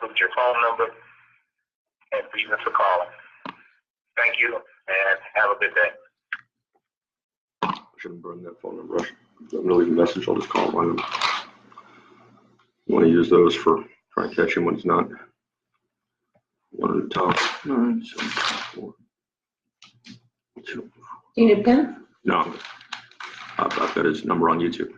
include your phone number and reason for calling. Thank you, and have a good day. I shouldn't burn that phone number. I'm going to leave a message. I'll just call him. You want to use those for trying to catch him when he's not. One at a time. 9, 7, 4, 2. Do you need a pen? No, I've got his number on YouTube.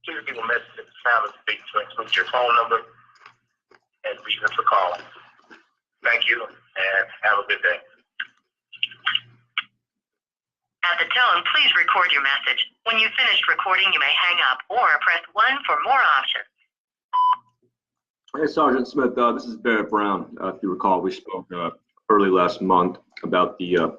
Please leave a message at the sound of the beep to include your phone number and reason for calling. Thank you, and have a good day. At the tone, please record your message. When you've finished recording, you may hang up or press 1 for more options. Hey, Sergeant Smith, this is Barrett Brown. If you recall, we spoke early last month about the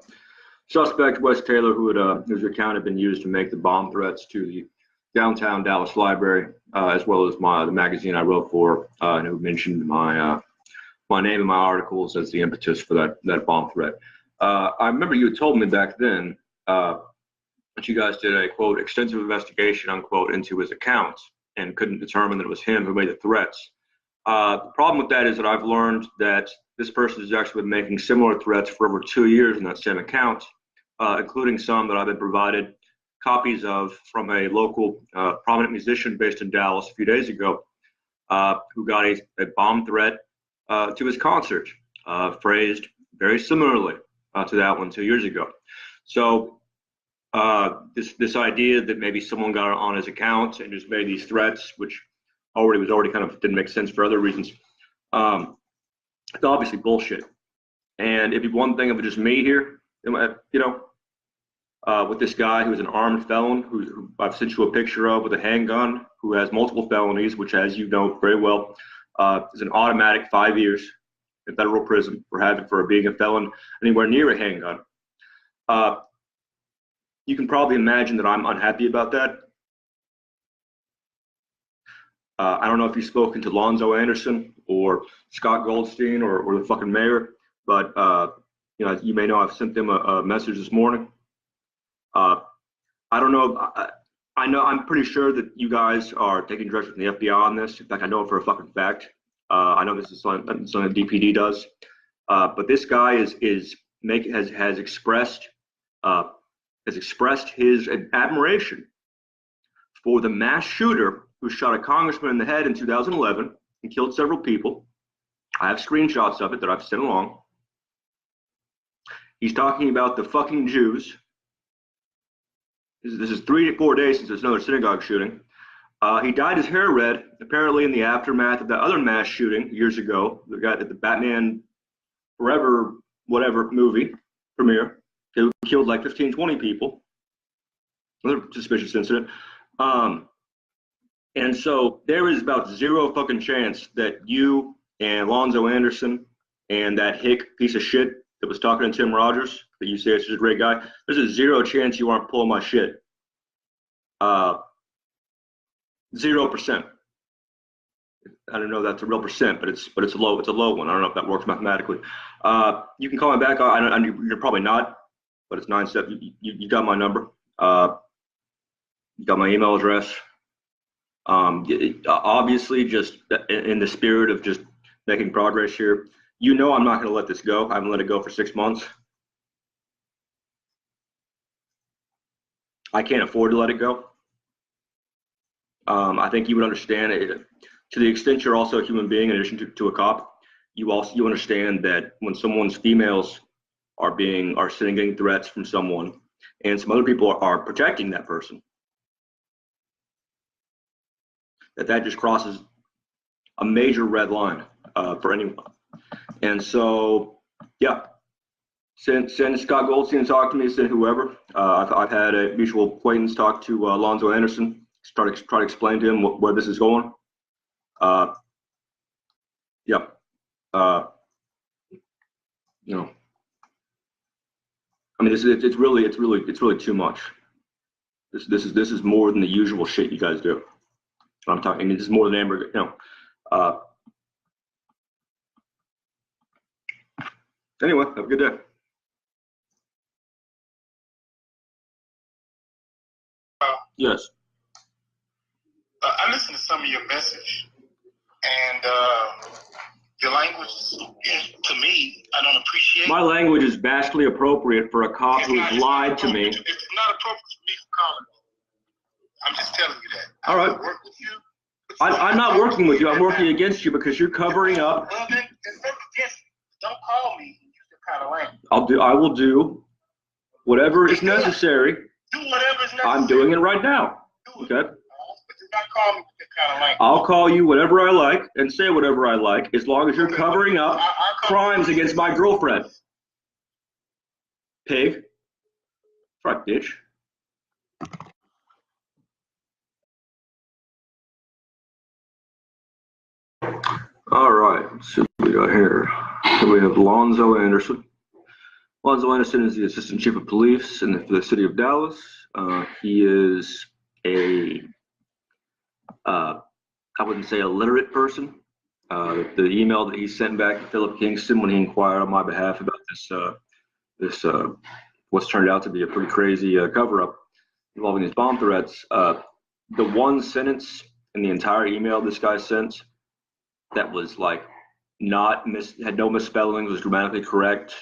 suspect, Wes Taylor, whose account had been used to make the bomb threats to the downtown Dallas library, as well as the magazine I wrote for, and who mentioned my name in my articles as the impetus for that bomb threat. I remember you had told me back then that you guys did a, quote, extensive investigation, unquote, into his accounts and couldn't determine that it was him who made the threats. The problem with that is that I've learned that this person has actually been making similar threats for over 2 years in that same account, including some that I've been provided copies of from a local prominent musician based in Dallas a few days ago, who got a bomb threat to his concert, phrased very similarly to that one 2 years ago. So this idea that maybe someone got on his account and just made these threats, which was already kind of didn't make sense for other reasons, it's obviously bullshit. And it'd be one thing if it was just me here, with this guy who's an armed felon, who I've sent you a picture of with a handgun, who has multiple felonies, which, as you know very well, is an automatic 5 years in federal prison for being a felon anywhere near a handgun. You can probably imagine that I'm unhappy about that. I don't know if you've spoken to Lonzo Anderson or Scott Goldstein or the fucking mayor, but you may know I've sent them a message this morning. I don't know. I'm pretty sure that you guys are taking direction from the FBI on this. In fact, I know it for a fucking fact. I know this is something the DPD does. But this guy has expressed his admiration for the mass shooter who shot a congressman in the head in 2011 and killed several people. I have screenshots of it that I've sent along. He's talking about the fucking Jews. This is 3 to 4 days since there's another synagogue shooting. He dyed his hair red, apparently in the aftermath of that other mass shooting years ago. The guy at the Batman Forever whatever movie premiere, who killed like 15, 20 people. Another suspicious incident. And so there is about zero fucking chance that you and Lonzo Anderson and that hick piece of shit that was talking to Tim Rogers, that you say is just a great guy, there's a zero chance you aren't pulling my shit. 0%. I don't know if that's a real percent, but it's a low one. I don't know if that works mathematically. You can call me back. You're probably not, but it's 97. You got my number. You got my email address. Obviously, just in the spirit of just making progress here, I'm not going to let this go. I haven't let it go for 6 months. I can't afford to let it go. I think you would understand it. To the extent you're also a human being, in addition to a cop, you understand that when someone's females are getting threats from someone, and some other people are protecting that person, that just crosses a major red line for anyone. And so, yeah, Send Scott Goldstein to talk to me. Send whoever. I've had a mutual acquaintance talk to Alonzo Anderson. Try to explain to him where this is going. Yeah. You know. I mean, it's really too much. This is more than the usual shit you guys do. I'm talking. I mean, this is more than hamburger. You know. Anyway, have a good day. Yes. I listened to some of your message, and your language, to me, I don't appreciate. My language is vastly appropriate for a cop who's lied to me. It's not appropriate for me for calling you. I'm just telling you that. All right. I work with you. I'm not working with you. I'm working against you because you're covering up. Well, then, don't call me. Use that kind of language. I will do whatever is necessary. Do whatever is necessary. I'm doing it right now. Okay. But do not call me with that kind of language. I'll call you whatever I like and say whatever I like as long as you're covering up crimes against my girlfriend. Pig. That's right, bitch. All right, let's see what we got here. So we have Alonzo Anderson. Alonzo Anderson is the Assistant Chief of Police for the city of Dallas. He is I wouldn't say a literate person. The email that he sent back to Philip Kingston when he inquired on my behalf about this what's turned out to be a pretty crazy cover-up involving these bomb threats. The one sentence in the entire email this guy sent that was like had no misspellings, was grammatically correct,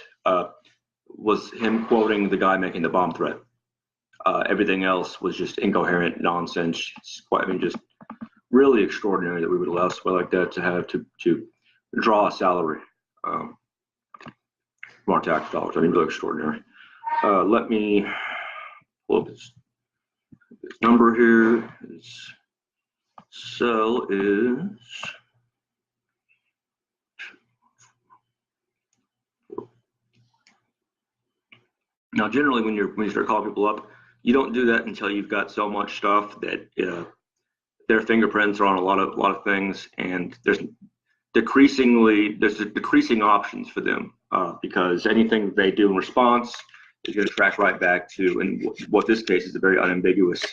was him quoting the guy making the bomb threat. Everything else was just incoherent nonsense. Just really extraordinary that we would allow somebody like that to have to draw a salary from our tax dollars. I mean, really extraordinary. Let me pull up his number here. His cell is. Now, generally, when you start calling people up, you don't do that until you've got so much stuff that their fingerprints are on a lot of things, and there's decreasing options for them because anything they do in response is going to track right back to, in what this case is a very unambiguous,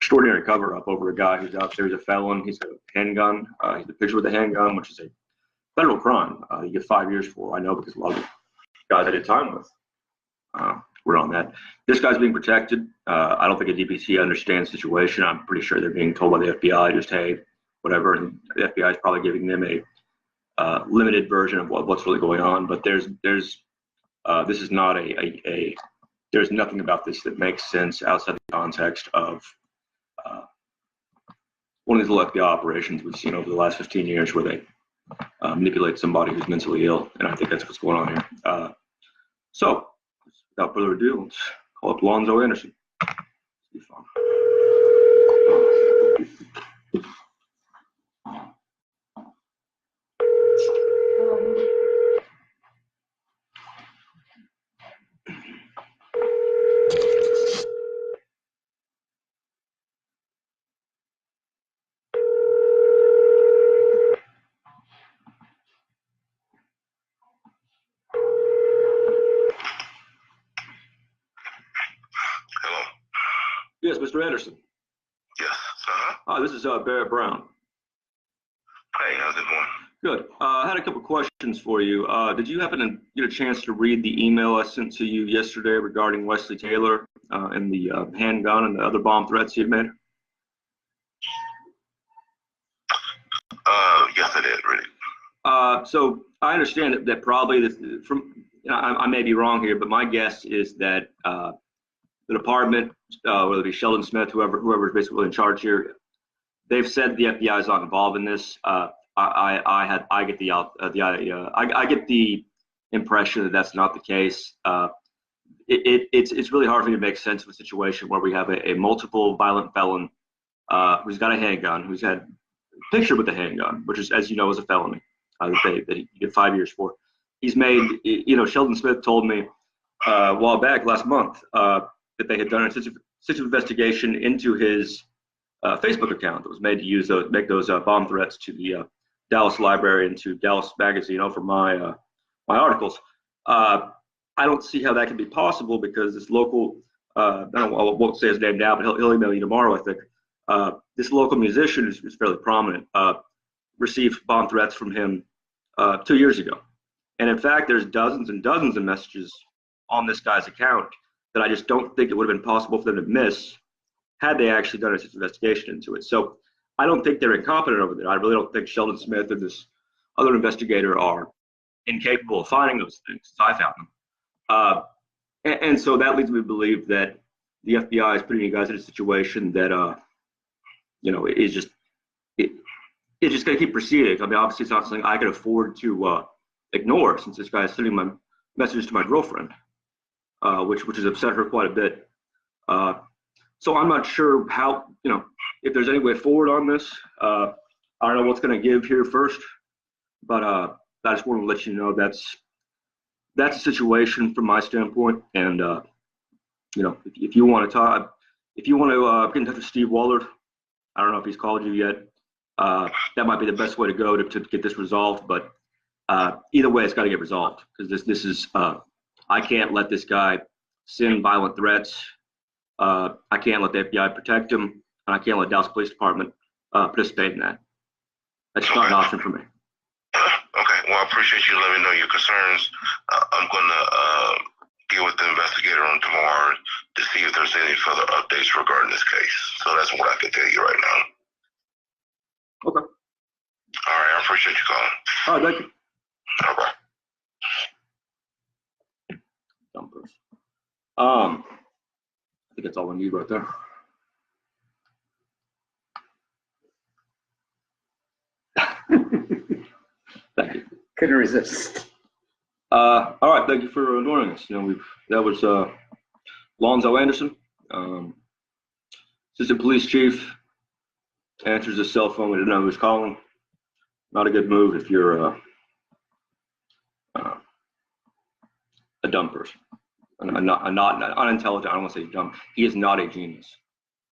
extraordinary cover-up over a guy who's out there. He's a felon. He's got a handgun. He's a picture with a handgun, which is a federal crime. You get 5 years for. I know because a lot of the guys I did time with. We're on that. This guy's being protected. I don't think a DPC understands the situation. I'm pretty sure they're being told by the FBI, just, hey, whatever. And the FBI is probably giving them a limited version of what's really going on. But this is not there's nothing about this that makes sense outside the context of one of these little FBI operations we've seen over the last 15 years where they manipulate somebody who's mentally ill. And I think that's what's going on here. So, without further ado, let's call up Alonzo Anderson. Be fun. Yes, Mr. Anderson. Yes. This is Barrett Brown. Hey, how's it going? Good. I had a couple questions for you. Did you happen to get a chance to read the email I sent to you yesterday regarding Wesley Taylor and the handgun and the other bomb threats he had made? Yes, I did read it. So I understand that probably I may be wrong here, but my guess is that the department, whether it be Sheldon Smith, whoever's basically in charge here, they've said the FBI is not involved in this. I get the impression that that's not the case. It's really hard for me to make sense of a situation where we have a multiple violent felon who's got a handgun, who's had a picture with a handgun, which is, as you know, is a felony that you get 5 years for. he's made, Sheldon Smith told me a while back, last month, that they had done a such investigation into his Facebook account that was made to make those bomb threats to the Dallas Library and to Dallas Magazine over my articles. I don't see how that can be possible because this local, I won't say his name now, but he'll email you tomorrow, I think. This local musician is fairly prominent, received bomb threats from him 2 years ago. And in fact, there's dozens and dozens of messages on this guy's account that I just don't think it would have been possible for them to miss had they actually done an investigation into it. So I don't think they're incompetent over there. I really don't think Sheldon Smith or this other investigator are incapable of finding those things, as I found them. And so that leads me to believe that the FBI is putting you guys in a situation that, it's just going to keep proceeding. I mean, obviously, it's not something I could afford to ignore since this guy is sending my messages to my girlfriend, which has upset her quite a bit. So I'm not sure how, if there's any way forward on this. I don't know what's going to give here first, but I just want to let you know that's a situation from my standpoint. And if you want to talk, if you want to get in touch with Steve Wallard, I don't know if he's called you yet. That might be the best way to go to get this resolved. But either way, it's got to get resolved because this is I can't let this guy send violent threats. I can't let the FBI protect him, and I can't let Dallas Police Department participate in that. That's not an option for me. Okay. Well, I appreciate you letting me know your concerns. I'm going to get with the investigator on tomorrow to see if there's any further updates regarding this case. So that's what I can tell you right now. Okay. All right. I appreciate you calling. All right. Thank you. All right. Dumpers. I think that's all I need right there. Thank you. Couldn't resist. All right, thank you for joining us. That was Lonzo Anderson, assistant police chief. Answers his cell phone. We didn't know who was calling. Not a good move if you're a dumb person, not unintelligent. I don't want to say dumb. He is not a genius.